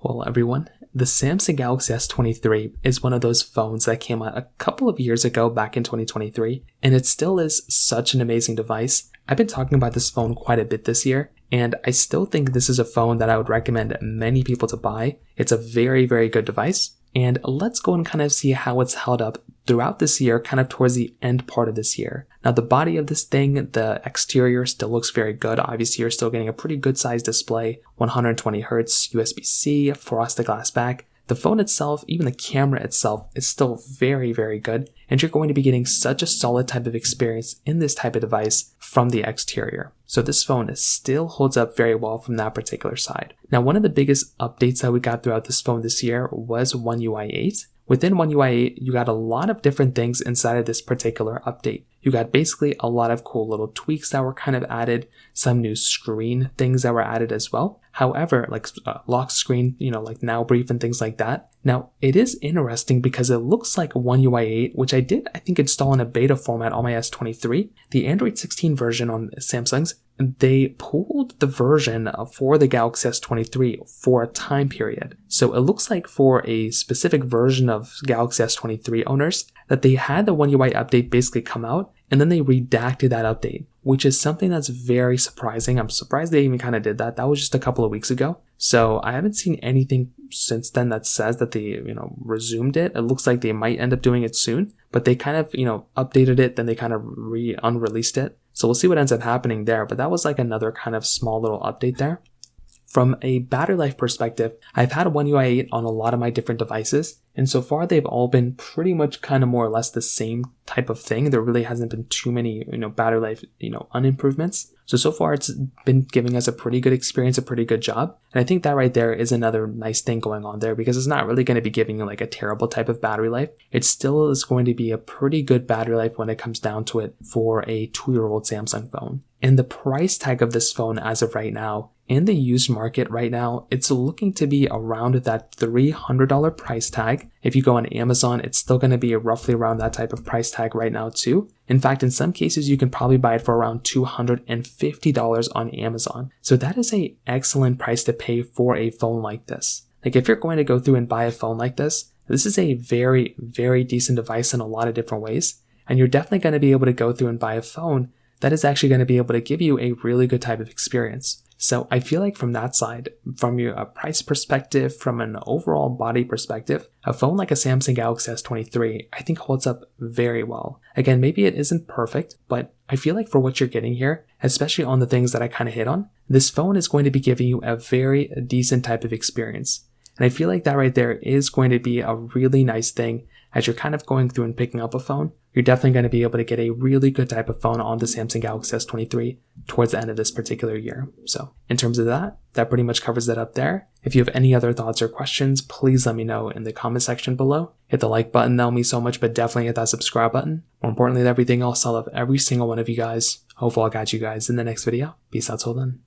Well, everyone, the Samsung Galaxy S23 is one of those phones that came out a couple of years ago back in 2023, and it still is such an amazing device. I've been talking about this phone quite a bit this year, and I still think this is a phone that I would recommend many people to buy. It's a very, very good device, and let's go and kind of see how it's held up throughout this year, kind of towards the end part of this year. Now, the body of this thing, the exterior still looks very good. Obviously, you're still getting a pretty good sized display, 120 Hz, USB-C, frosted glass back. The phone itself, even the camera itself, is still very, very good, and you're going to be getting such a solid type of experience in this type of device from the exterior. So this phone still holds up very well from that particular side. Now, one of the biggest updates that we got throughout this phone this year was One UI 8. Within One UI 8, you got a lot of different things inside of this particular update. You got basically a lot of cool little tweaks that were kind of added, some new screen things that were added as well. However, like lock screen, like now brief and things like that. Now, it is interesting because it looks like One UI 8, which I think install in a beta format on my S23. The Android 16 version on Samsung's, they pulled the version for the Galaxy S23 for a time period. So it looks like for a specific version of Galaxy S23 owners that they had the One UI update basically come out, and then they redacted that update, which is something that's very surprising. I'm surprised they even kind of did that. That was just a couple of weeks ago. So I haven't seen anything since then that says that they, resumed it. It looks like they might end up doing it soon, but they kind of, updated it, then they kind of unreleased it. So we'll see what ends up happening there. But that was like another kind of small little update there. From a battery life perspective, I've had a One UI 8 on a lot of my different devices, and so far they've all been pretty much kind of more or less the same type of thing. There really hasn't been too many, battery life, unimprovements. So far it's been giving us a pretty good experience, a pretty good job. And I think that right there is another nice thing going on there, because it's not really going to be giving you like a terrible type of battery life. It still is going to be a pretty good battery life when it comes down to it for a 2-year-old Samsung phone. And the price tag of this phone as of right now, in the used market right now, it's looking to be around that $300 price tag. If you go on Amazon, it's still going to be roughly around that type of price tag right now too. In fact, in some cases, you can probably buy it for around $250 on Amazon. So that is an excellent price to pay for a phone like this. Like if you're going to go through and buy a phone like this is a very, very decent device in a lot of different ways. And you're definitely going to be able to go through and buy a phone that is actually going to be able to give you a really good type of experience. So I feel like from that side, from a price perspective, from an overall body perspective, a phone like a Samsung Galaxy S23, I think holds up very well. Again, maybe it isn't perfect, but I feel like for what you're getting here, especially on the things that I kind of hit on, this phone is going to be giving you a very decent type of experience. And I feel like that right there is going to be a really nice thing as you're kind of going through and picking up a phone. You're definitely going to be able to get a really good type of phone on the Samsung Galaxy S23 towards the end of this particular year. So in terms of that pretty much covers that up there. If you have any other thoughts or questions, please let me know in the comment section below. Hit the like button, that'll mean so much, but definitely hit that subscribe button. More importantly than everything else, I love every single one of you guys. Hopefully I'll catch you guys in the next video. Peace out till then.